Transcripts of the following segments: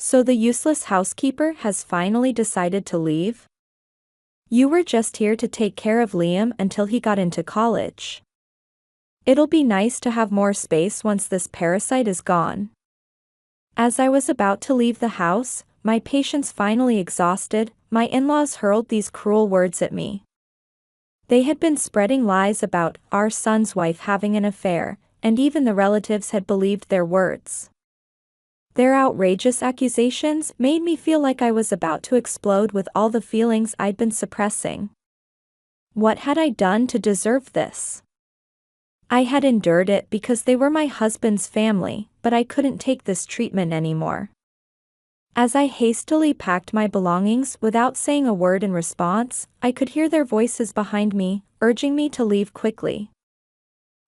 So the useless housekeeper has finally decided to leave? You were just here to take care of Liam until he got into college. It'll be nice to have more space once this parasite is gone. As I was about to leave the house, my patience finally exhausted, my in-laws hurled these cruel words at me. They had been spreading lies about our son's wife having an affair, and even the relatives had believed their words. Their outrageous accusations made me feel like I was about to explode with all the feelings I'd been suppressing. What had I done to deserve this? I had endured it because they were my husband's family, but I couldn't take this treatment anymore. As I hastily packed my belongings without saying a word in response, I could hear their voices behind me, urging me to leave quickly.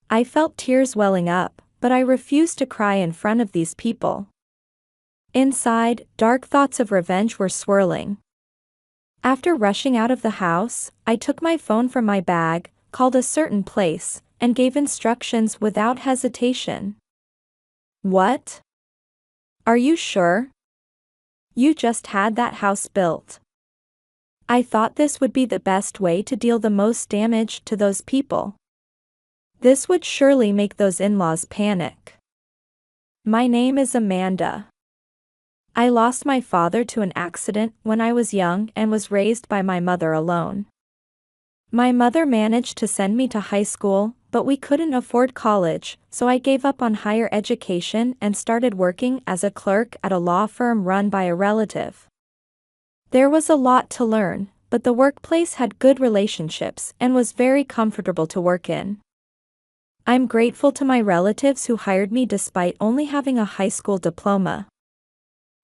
I felt tears welling up, but I refused to cry in front of these people. Inside, dark thoughts of revenge were swirling. After rushing out of the house, I took my phone from my bag, called a certain place, and gave instructions without hesitation. What? Are you sure? You just had that house built. I thought this would be the best way to deal the most damage to those people. This would surely make those in-laws panic. My name is Amanda. I lost my father to an accident when I was young and was raised by my mother alone. My mother managed to send me to high school, but we couldn't afford college, so I gave up on higher education and started working as a clerk at a law firm run by a relative. There was a lot to learn, but the workplace had good relationships and was very comfortable to work in. I'm grateful to my relatives who hired me despite only having a high school diploma.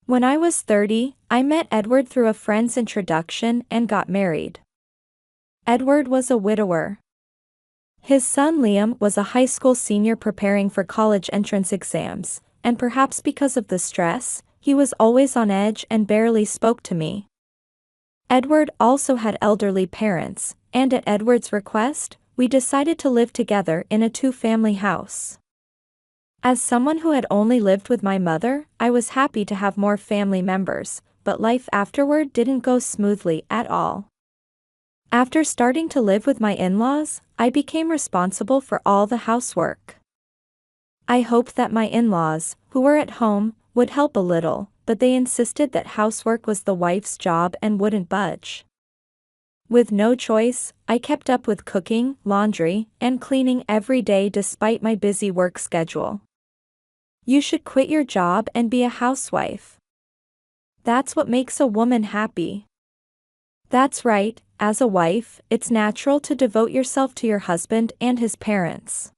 When I was 30, I met Edward through a friend's introduction and got married. Edward was a widower. His son Liam was a high school senior preparing for college entrance exams, and perhaps because of the stress, he was always on edge and barely spoke to me. Edward also had elderly parents, and at Edward's request, we decided to live together in a two-family house. As someone who had only lived with my mother, I was happy to have more family members, but life afterward didn't go smoothly at all. After starting to live with my in-laws, I became responsible for all the housework. I hoped that my in-laws, who were at home, would help a little, but they insisted that housework was the wife's job and wouldn't budge. With no choice, I kept up with cooking, laundry, and cleaning every day despite my busy work schedule. You should quit your job and be a housewife. That's what makes a woman happy. That's right, as a wife, it's natural to devote yourself to your husband and his parents.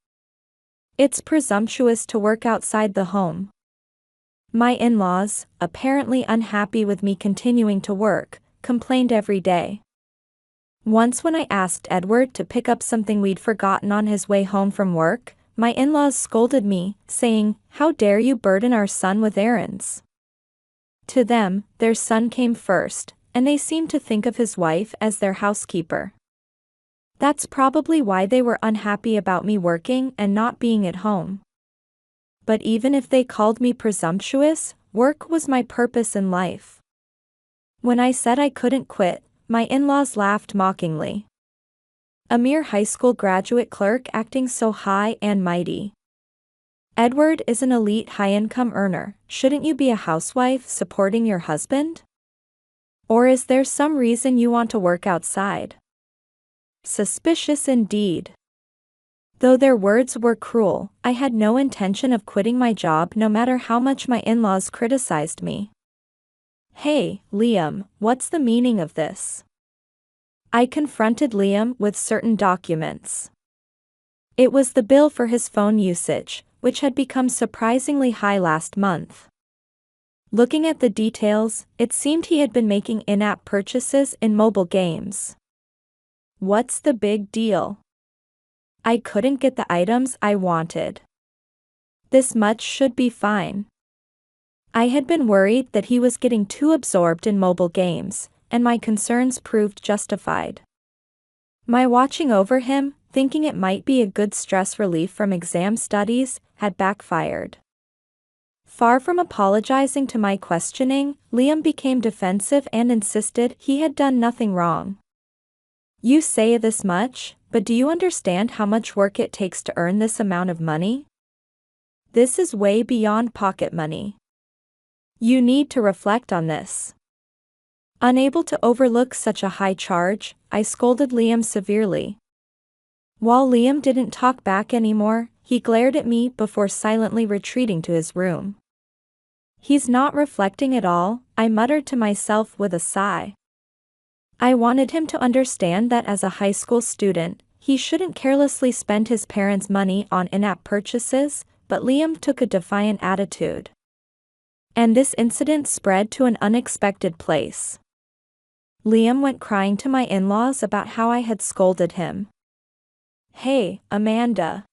It's presumptuous to work outside the home. My in-laws, apparently unhappy with me continuing to work, complained every day. Once when I asked Edward to pick up something we'd forgotten on his way home from work, my in-laws scolded me, saying, "How dare you burden our son with errands?" To them, their son came first, and they seemed to think of his wife as their housekeeper. That's probably why they were unhappy about me working and not being at home. But even if they called me presumptuous, work was my purpose in life. When I said I couldn't quit, my in-laws laughed mockingly. A mere high school graduate clerk acting so high and mighty. Edward is an elite high-income earner, shouldn't you be a housewife supporting your husband? Or is there some reason you want to work outside? Suspicious indeed. Though their words were cruel, I had no intention of quitting my job no matter how much my in-laws criticized me. Hey, Liam, what's the meaning of this? I confronted Liam with certain documents. It was the bill for his phone usage, which had become surprisingly high last month. Looking at the details, it seemed he had been making in-app purchases in mobile games. What's the big deal? I couldn't get the items I wanted. This much should be fine. I had been worried that he was getting too absorbed in mobile games, and my concerns proved justified. My watching over him, thinking it might be a good stress relief from exam studies, had backfired. Far from apologizing to my questioning, Liam became defensive and insisted he had done nothing wrong. You say this much, but do you understand how much work it takes to earn this amount of money? This is way beyond pocket money. You need to reflect on this. Unable to overlook such a high charge, I scolded Liam severely. While Liam didn't talk back anymore, he glared at me before silently retreating to his room. He's not reflecting at all, I muttered to myself with a sigh. I wanted him to understand that as a high school student, he shouldn't carelessly spend his parents' money on in-app purchases, but Liam took a defiant attitude. And this incident spread to an unexpected place. Liam went crying to my in-laws about how I had scolded him. Hey, Amanda.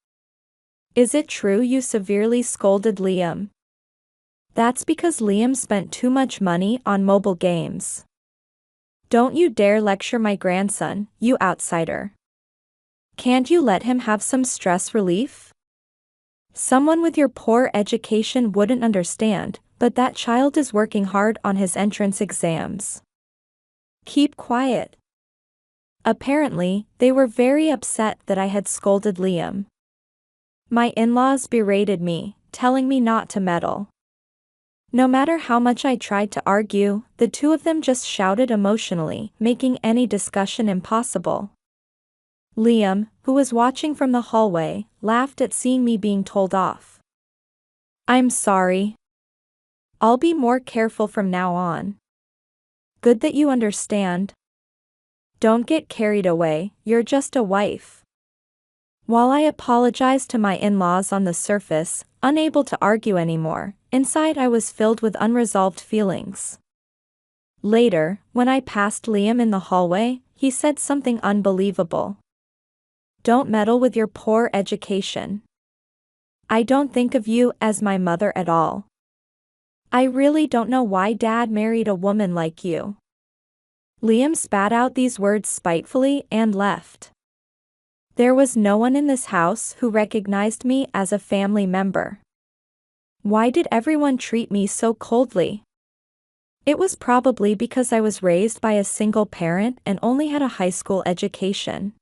Is it true you severely scolded Liam? That's because Liam spent too much money on mobile games. Don't you dare lecture my grandson, you outsider. Can't you let him have some stress relief? Someone with your poor education wouldn't understand, but that child is working hard on his entrance exams. Keep quiet. Apparently, they were very upset that I had scolded Liam. My in-laws berated me, telling me not to meddle. No matter how much I tried to argue, the two of them just shouted emotionally, making any discussion impossible. Liam, who was watching from the hallway, laughed at seeing me being told off. I'm sorry. I'll be more careful from now on. Good that you understand. Don't get carried away, you're just a wife. While I apologized to my in-laws on the surface, unable to argue anymore, inside I was filled with unresolved feelings. Later, when I passed Liam in the hallway, he said something unbelievable. Don't meddle with your poor education. I don't think of you as my mother at all. I really don't know why Dad married a woman like you. Liam spat out these words spitefully and left. There was no one in this house who recognized me as a family member. Why did everyone treat me so coldly? It was probably because I was raised by a single parent and only had a high school education.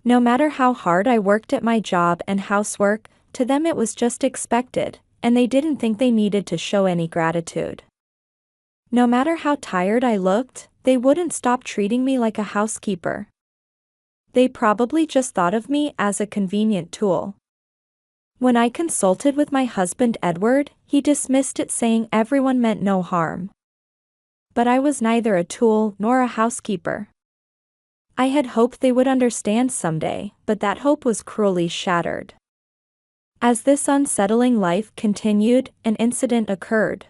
No matter how hard I worked at my job and housework, to them it was just expected, and they didn't think they needed to show any gratitude. No matter how tired I looked, they wouldn't stop treating me like a housekeeper. They probably just thought of me as a convenient tool. When I consulted with my husband Edward, he dismissed it saying everyone meant no harm. But I was neither a tool nor a housekeeper. I had hoped they would understand someday, but that hope was cruelly shattered. As this unsettling life continued, an incident occurred.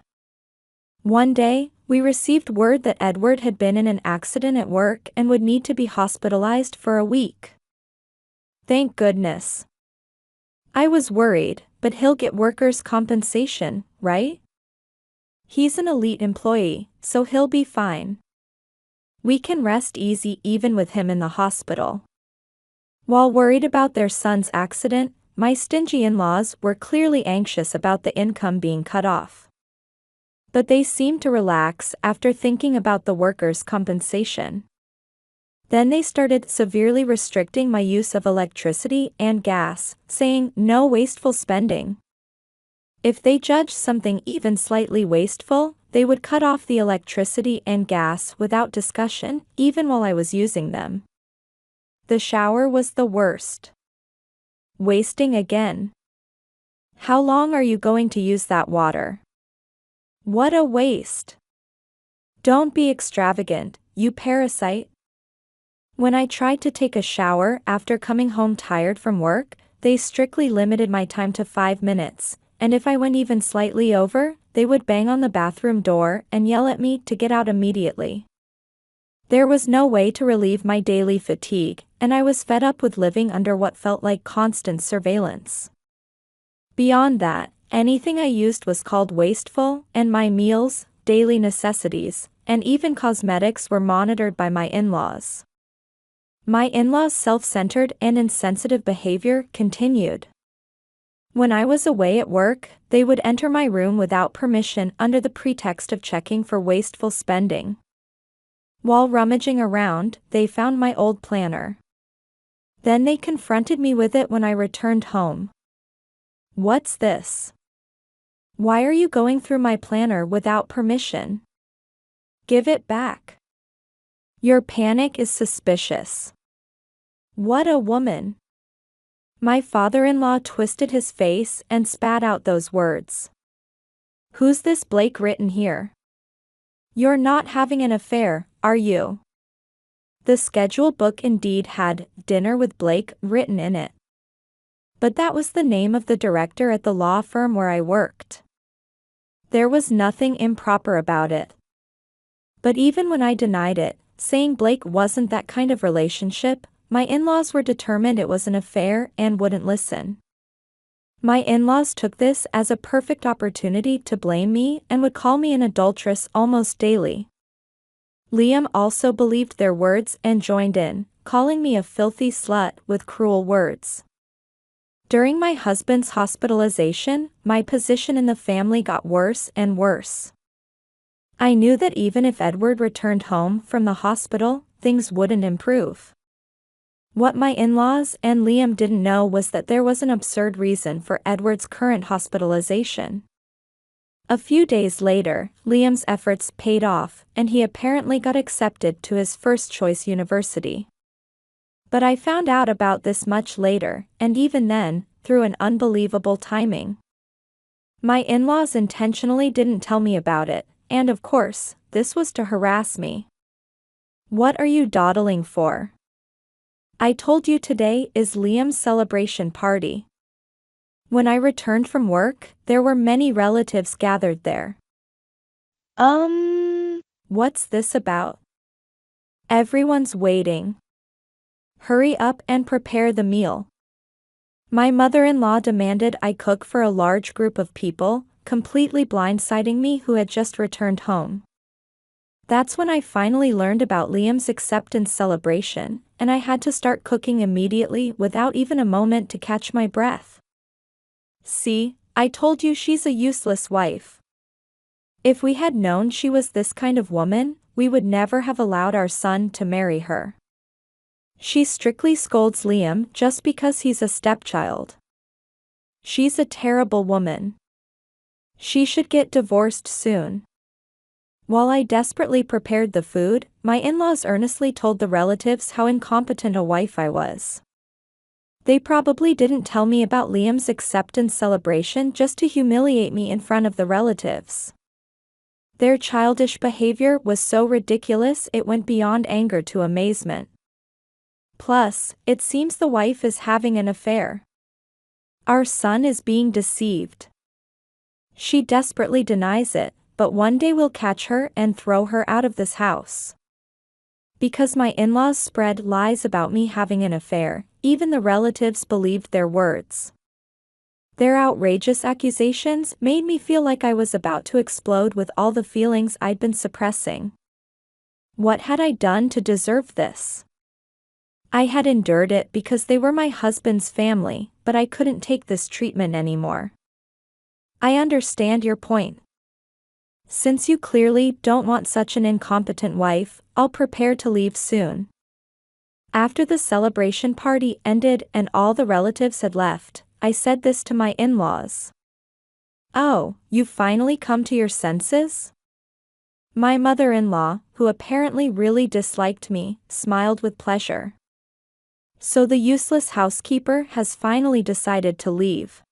One day, we received word that Edward had been in an accident at work and would need to be hospitalized for a week. Thank goodness. I was worried, but he'll get workers' compensation, right? He's an elite employee, so he'll be fine. We can rest easy even with him in the hospital. While worried about their son's accident, my stingy in-laws were clearly anxious about the income being cut off. But they seemed to relax after thinking about the workers' compensation. Then they started severely restricting my use of electricity and gas, saying no wasteful spending. If they judged something even slightly wasteful, they would cut off the electricity and gas without discussion, even while I was using them. The shower was the worst. Wasting again. How long are you going to use that water? What a waste. Don't be extravagant, you parasite. When I tried to take a shower after coming home tired from work, they strictly limited my time to 5 minutes, and if I went even slightly over, they would bang on the bathroom door and yell at me to get out immediately. There was no way to relieve my daily fatigue, and I was fed up with living under what felt like constant surveillance. Beyond that, anything I used was called wasteful, and my meals, daily necessities, and even cosmetics were monitored by my in-laws. My in-laws' self-centered and insensitive behavior continued. When I was away at work, they would enter my room without permission under the pretext of checking for wasteful spending. While rummaging around, they found my old planner. Then they confronted me with it when I returned home. "What's this? Why are you going through my planner without permission? Give it back. Your panic is suspicious." What a woman. My father-in-law twisted his face and spat out those words. "Who's this Blake written here? You're not having an affair, are you?" The schedule book indeed had "Dinner with Blake" written in it. But that was the name of the director at the law firm where I worked. There was nothing improper about it. But even when I denied it, saying Blake wasn't that kind of relationship, my in-laws were determined it was an affair and wouldn't listen. My in-laws took this as a perfect opportunity to blame me and would call me an adulteress almost daily. Liam also believed their words and joined in, calling me a filthy slut with cruel words. During my husband's hospitalization, my position in the family got worse and worse. I knew that even if Edward returned home from the hospital, things wouldn't improve. What my in-laws and Liam didn't know was that there was an absurd reason for Edward's current hospitalization. A few days later, Liam's efforts paid off, and he apparently got accepted to his first-choice university. But I found out about this much later, and even then, through an unbelievable timing. My in-laws intentionally didn't tell me about it, and of course, this was to harass me. "What are you dawdling for? I told you today is Liam's celebration party." When I returned from work, there were many relatives gathered there. What's this about? Everyone's waiting. Hurry up and prepare the meal." My mother-in-law demanded I cook for a large group of people, completely blindsiding me who had just returned home. That's when I finally learned about Liam's acceptance celebration, and I had to start cooking immediately without even a moment to catch my breath. "See, I told you she's a useless wife. If we had known she was this kind of woman, we would never have allowed our son to marry her." She strictly scolds Liam just because he's a stepchild. She's a terrible woman. She should get divorced soon. While I desperately prepared the food, my in-laws earnestly told the relatives how incompetent a wife I was. They probably didn't tell me about Liam's acceptance celebration just to humiliate me in front of the relatives. Their childish behavior was so ridiculous it went beyond anger to amazement. Plus, it seems the wife is having an affair. Our son is being deceived. She desperately denies it, but one day we'll catch her and throw her out of this house. Because my in-laws spread lies about me having an affair, even the relatives believed their words. Their outrageous accusations made me feel like I was about to explode with all the feelings I'd been suppressing. What had I done to deserve this? I had endured it because they were my husband's family, but I couldn't take this treatment anymore. I understand your point. Since you clearly don't want such an incompetent wife, I'll prepare to leave soon. After the celebration party ended and all the relatives had left, I said this to my in-laws. "Oh, you've finally come to your senses?" My mother-in-law, who apparently really disliked me, smiled with pleasure. "So the useless housekeeper has finally decided to leave.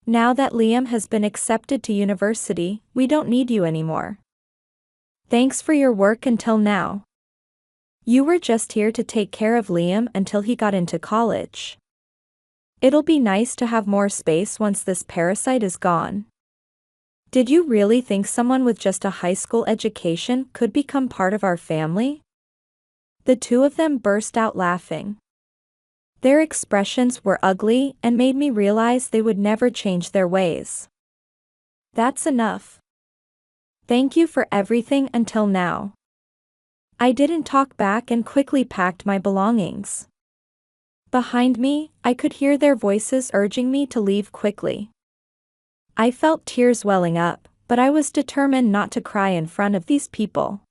Now that Liam has been accepted to university, we don't need you anymore. Thanks for your work until now. You were just here to take care of Liam until he got into college. It'll be nice to have more space once this parasite is gone. Did you really think someone with just a high school education could become part of our family?" The two of them burst out laughing. Their expressions were ugly and made me realize they would never change their ways. "That's enough. Thank you for everything until now." I didn't talk back and quickly packed my belongings. Behind me, I could hear their voices urging me to leave quickly. I felt tears welling up, but I was determined not to cry in front of these people.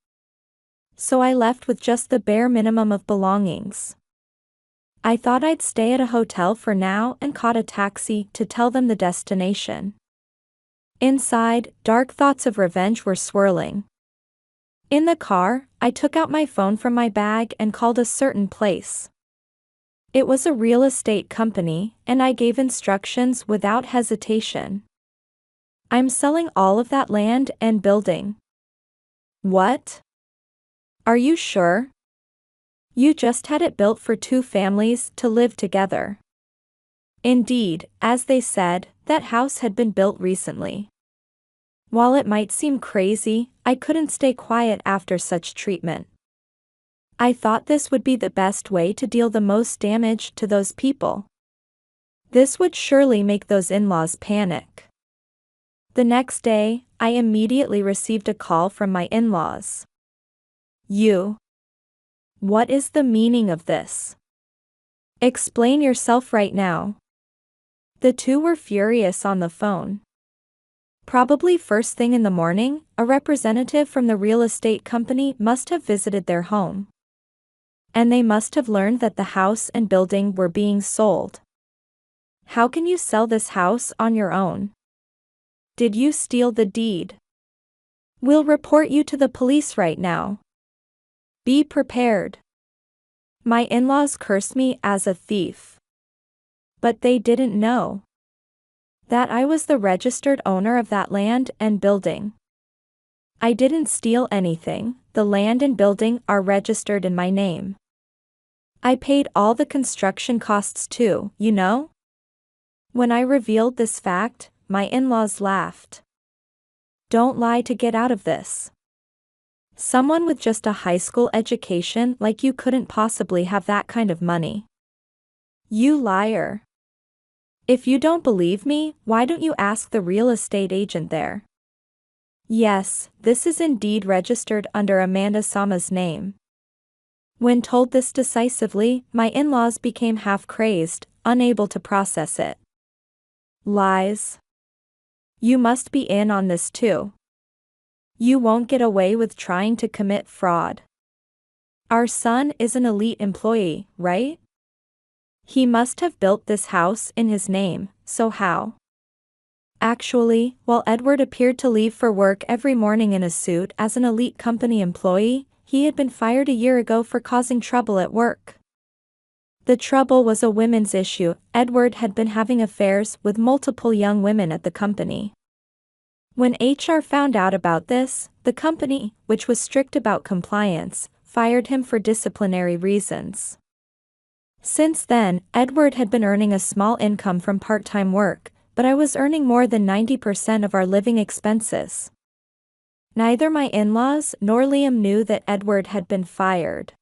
So I left with just the bare minimum of belongings. I thought I'd stay at a hotel for now and caught a taxi to tell them the destination. Inside, dark thoughts of revenge were swirling. In the car, I took out my phone from my bag and called a certain place. It was a real estate company, and I gave instructions without hesitation. I'm selling all of that land and building. What? Are you sure? You just had it built for 2 families to live together. Indeed, as they said, that house had been built recently. While it might seem crazy, I couldn't stay quiet after such treatment. I thought this would be the best way to deal the most damage to those people. This would surely make those in-laws panic. The next day, I immediately received a call from my in-laws. What is the meaning of this? Explain yourself right now. The two were furious on the phone. Probably first thing in the morning, a representative from the real estate company must have visited their home. And they must have learned that the house and building were being sold. How can you sell this house on your own? Did you steal the deed? We'll report you to the police right now. Be prepared. My in-laws cursed me as a thief. But they didn't know that I was the registered owner of that land and building. I didn't steal anything, the land and building are registered in my name. I paid all the construction costs too, you know? When I revealed this fact, my in-laws laughed. Don't lie to get out of this. Someone with just a high school education like you couldn't possibly have that kind of money. You liar. If you don't believe me, why don't you ask the real estate agent there? Yes, this is indeed registered under Amanda Sama's name. When told this decisively, my in-laws became half crazed, unable to process it. Lies. You must be in on this too. You won't get away with trying to commit fraud. Our son is an elite employee, right? He must have built this house in his name, so how? Actually, while Edward appeared to leave for work every morning in a suit as an elite company employee, he had been fired a year ago for causing trouble at work. The trouble was a women's issue. Edward had been having affairs with multiple young women at the company. When HR found out about this, the company, which was strict about compliance, fired him for disciplinary reasons. Since then, Edward had been earning a small income from part-time work, but I was earning more than 90% of our living expenses. Neither my in-laws nor Liam knew that Edward had been fired.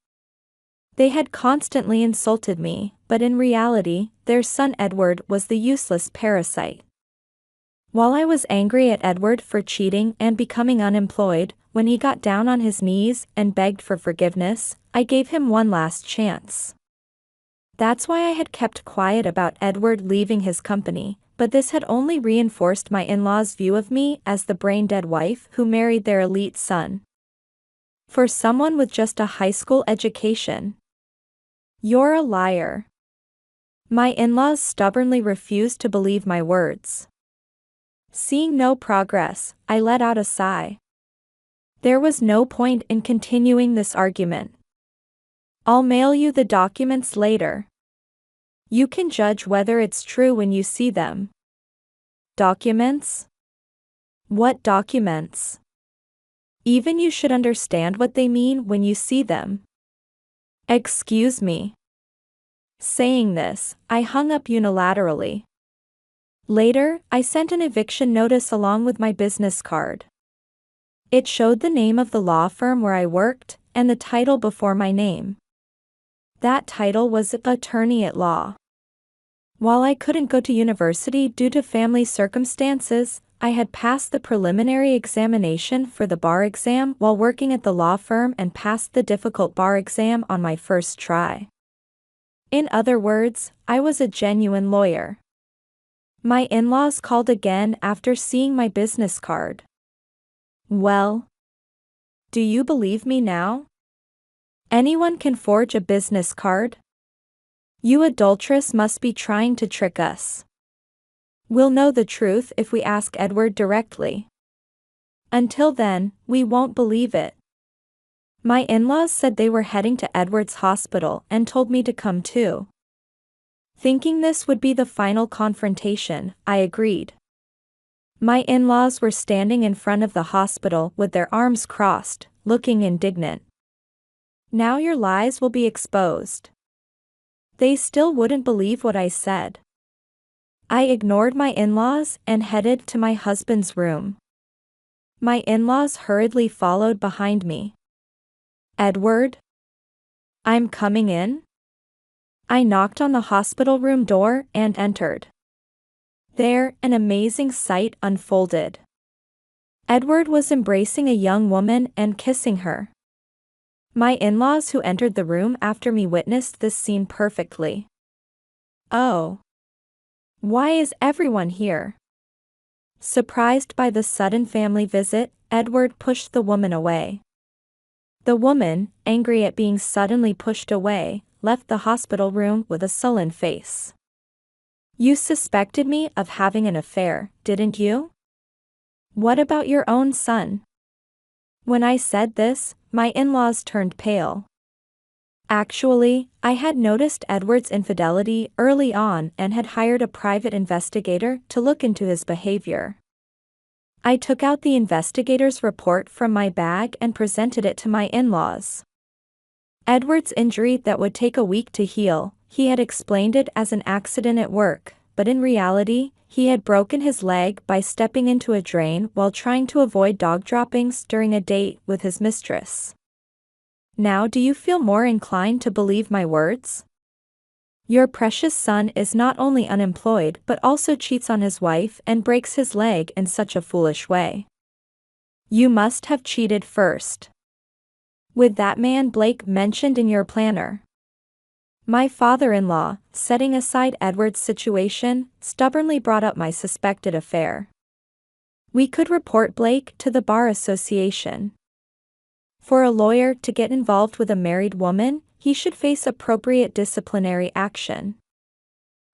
They had constantly insulted me, but in reality, their son Edward was the useless parasite. While I was angry at Edward for cheating and becoming unemployed, when he got down on his knees and begged for forgiveness, I gave him one last chance. That's why I had kept quiet about Edward leaving his company, but this had only reinforced my in-laws' view of me as the brain-dead wife who married their elite son. For someone with just a high school education. You're a liar. My in-laws stubbornly refused to believe my words. Seeing no progress, I let out a sigh. There was no point in continuing this argument. I'll mail you the documents later. You can judge whether it's true when you see them. Documents? What documents? Even you should understand what they mean when you see them. Excuse me. Saying this, I hung up unilaterally. Later, I sent an eviction notice along with my business card. It showed the name of the law firm where I worked, and the title before my name. That title was Attorney at Law. While I couldn't go to university due to family circumstances, I had passed the preliminary examination for the bar exam while working at the law firm and passed the difficult bar exam on my first try. In other words, I was a genuine lawyer. My in-laws called again after seeing my business card. Well, do you believe me now? Anyone can forge a business card? You adulteress must be trying to trick us. We'll know the truth if we ask Edward directly. Until then, we won't believe it. My in-laws said they were heading to Edward's hospital and told me to come too. Thinking this would be the final confrontation, I agreed. My in-laws were standing in front of the hospital with their arms crossed, looking indignant. Now your lies will be exposed. They still wouldn't believe what I said. I ignored my in-laws and headed to my husband's room. My in-laws hurriedly followed behind me. Edward? I'm coming in? I knocked on the hospital room door and entered. There, an amazing sight unfolded. Edward was embracing a young woman and kissing her. My in-laws who entered the room after me witnessed this scene perfectly. Oh. Why is everyone here? Surprised by the sudden family visit, Edward pushed the woman away. The woman, angry at being suddenly pushed away, left the hospital room with a sullen face. You suspected me of having an affair, didn't you? What about your own son? When I said this, my in-laws turned pale. Actually, I had noticed Edward's infidelity early on and had hired a private investigator to look into his behavior. I took out the investigator's report from my bag and presented it to my in-laws. Edward's injury that would take a week to heal, he had explained it as an accident at work, but in reality, he had broken his leg by stepping into a drain while trying to avoid dog droppings during a date with his mistress. Now do you feel more inclined to believe my words? Your precious son is not only unemployed but also cheats on his wife and breaks his leg in such a foolish way. You must have cheated first. With that man Blake mentioned in your planner. My father-in-law, setting aside Edward's situation, stubbornly brought up my suspected affair. We could report Blake to the Bar Association. For a lawyer to get involved with a married woman, he should face appropriate disciplinary action.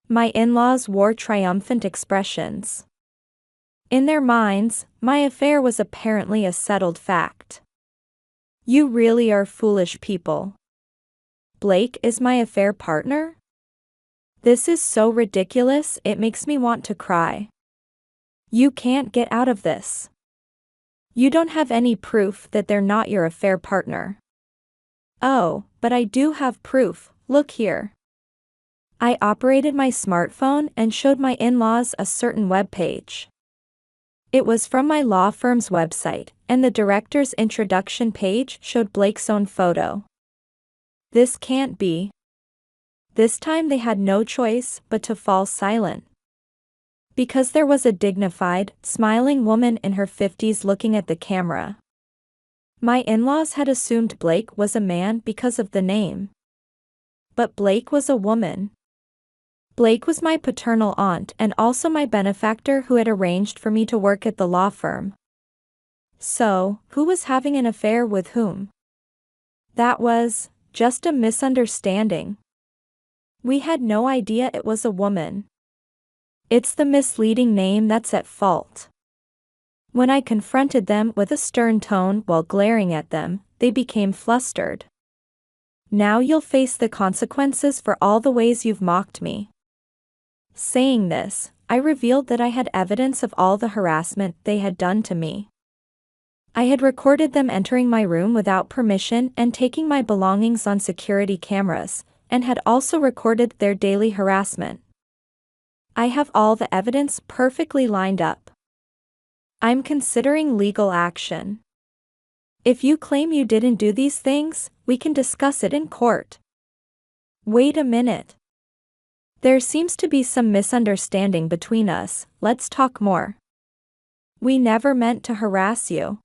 My in-laws wore triumphant expressions. In their minds, my affair was apparently a settled fact. You really are foolish people. Blake is my affair partner? This is so ridiculous it makes me want to cry. You can't get out of this. You don't have any proof that they're not your affair partner. Oh, but I do have proof, look here. I operated my smartphone and showed my in-laws a certain web page. It was from my law firm's website, and the director's introduction page showed Blake's own photo. This can't be. This time they had no choice but to fall silent. Because there was a dignified, smiling woman in her 50s looking at the camera. My in-laws had assumed Blake was a man because of the name. But Blake was a woman. Blake was my paternal aunt and also my benefactor who had arranged for me to work at the law firm. So, who was having an affair with whom? That was just a misunderstanding. We had no idea it was a woman. It's the misleading name that's at fault. When I confronted them with a stern tone while glaring at them, they became flustered. Now you'll face the consequences for all the ways you've mocked me. Saying this, I revealed that I had evidence of all the harassment they had done to me. I had recorded them entering my room without permission and taking my belongings on security cameras, and had also recorded their daily harassment. I have all the evidence perfectly lined up. I'm considering legal action. If you claim you didn't do these things, we can discuss it in court. Wait a minute. There seems to be some misunderstanding between us, let's talk more. We never meant to harass you.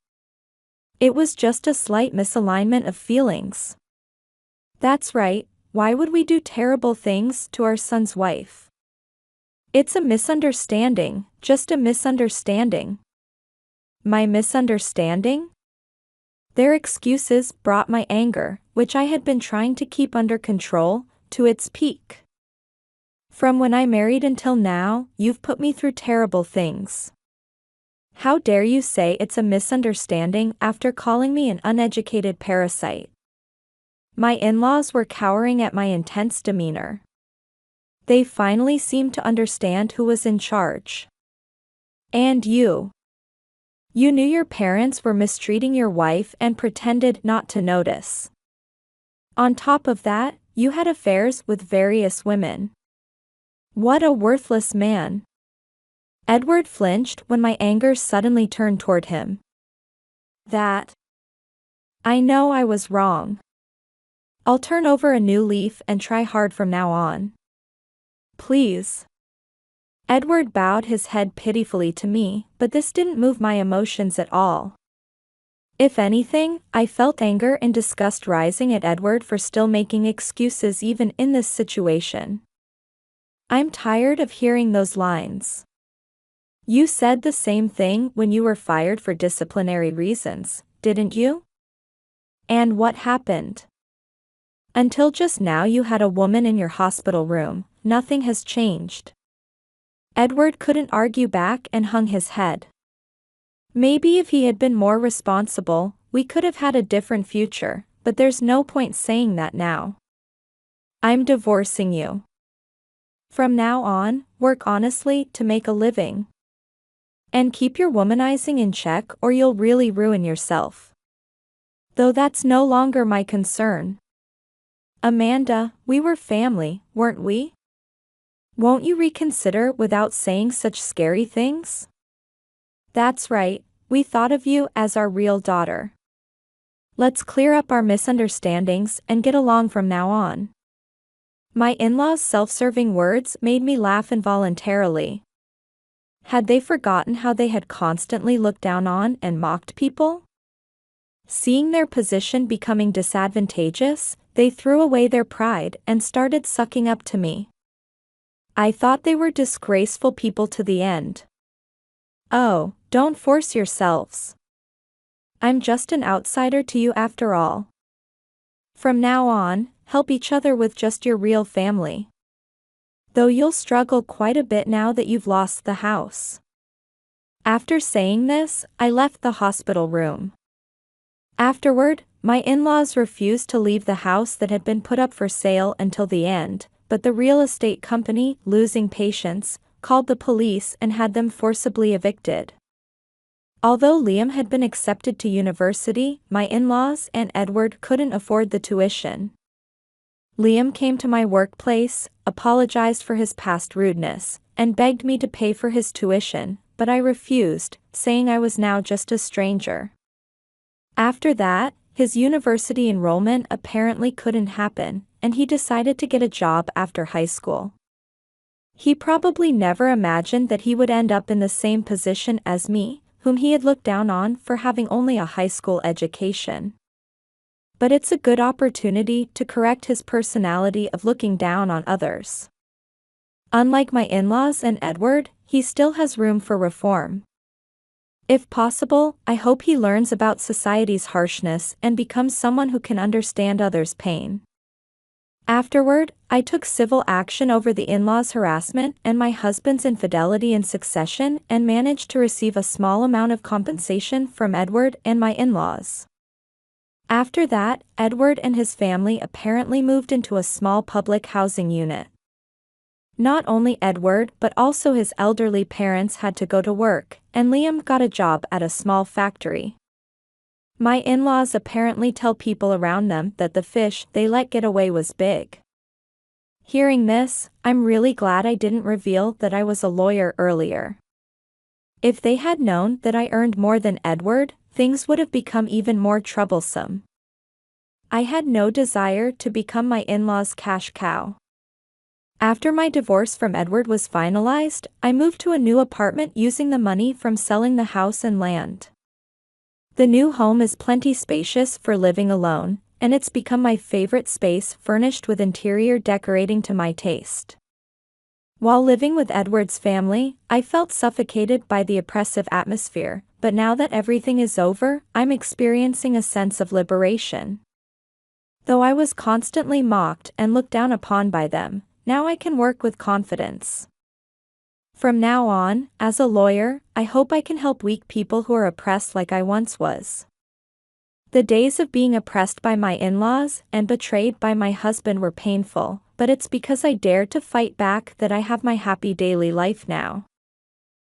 It was just a slight misalignment of feelings. That's right, Why would we do terrible things to our son's wife? It's a misunderstanding, just a misunderstanding. My misunderstanding? Their excuses brought my anger, which I had been trying to keep under control, to its peak. From when I married until now, you've put me through terrible things. How dare you say it's a misunderstanding after calling me an uneducated parasite? My in-laws were cowering at my intense demeanor. They finally seemed to understand who was in charge. And you. You knew your parents were mistreating your wife and pretended not to notice. On top of that, you had affairs with various women. What a worthless man. Edward flinched when my anger suddenly turned toward him. I know I was wrong. I'll turn over a new leaf and try hard from now on. Please. Edward bowed his head pitifully to me, but this didn't move my emotions at all. If anything, I felt anger and disgust rising at Edward for still making excuses even in this situation. I'm tired of hearing those lines. You said the same thing when you were fired for disciplinary reasons, didn't you? And what happened? Until just now you had a woman in your hospital room, nothing has changed. Edward couldn't argue back and hung his head. Maybe if he had been more responsible, we could have had a different future, but there's no point saying that now. I'm divorcing you. From now on, work honestly to make a living. And keep your womanizing in check or you'll really ruin yourself. Though that's no longer my concern. Amanda, we were family, weren't we? Won't you reconsider without saying such scary things? That's right, we thought of you as our real daughter. Let's clear up our misunderstandings and get along from now on. My in-laws' self-serving words made me laugh involuntarily. Had they forgotten how they had constantly looked down on and mocked people? Seeing their position becoming disadvantageous, they threw away their pride and started sucking up to me. I thought they were disgraceful people to the end. Oh, don't force yourselves. I'm just an outsider to you after all. From now on, help each other with just your real family. Though you'll struggle quite a bit now that you've lost the house. After saying this, I left the hospital room. Afterward, my in-laws refused to leave the house that had been put up for sale until the end, but the real estate company, losing patience, called the police and had them forcibly evicted. Although Liam had been accepted to university, my in-laws and Edward couldn't afford the tuition. Liam came to my workplace, apologized for his past rudeness, and begged me to pay for his tuition, but I refused, saying I was now just a stranger. After that, his university enrollment apparently couldn't happen, and he decided to get a job after high school. He probably never imagined that he would end up in the same position as me, whom he had looked down on for having only a high school education. But it's a good opportunity to correct his personality of looking down on others. Unlike my in-laws and Edward, he still has room for reform. If possible, I hope he learns about society's harshness and becomes someone who can understand others' pain. Afterward, I took civil action over the in-laws' harassment and my husband's infidelity in succession and managed to receive a small amount of compensation from Edward and my in-laws. After that, Edward and his family apparently moved into a small public housing unit. Not only Edward but also his elderly parents had to go to work, and Liam got a job at a small factory. My in-laws apparently tell people around them that the fish they let get away was big. Hearing this, I'm really glad I didn't reveal that I was a lawyer earlier. If they had known that I earned more than Edward, things would have become even more troublesome. I had no desire to become my in-laws' cash cow. After my divorce from Edward was finalized, I moved to a new apartment using the money from selling the house and land. The new home is plenty spacious for living alone, and it's become my favorite space, furnished with interior decorating to my taste. While living with Edward's family, I felt suffocated by the oppressive atmosphere, but now that everything is over, I'm experiencing a sense of liberation. Though I was constantly mocked and looked down upon by them, now I can work with confidence. From now on, as a lawyer, I hope I can help weak people who are oppressed like I once was. The days of being oppressed by my in-laws and betrayed by my husband were painful, but it's because I dared to fight back that I have my happy daily life now.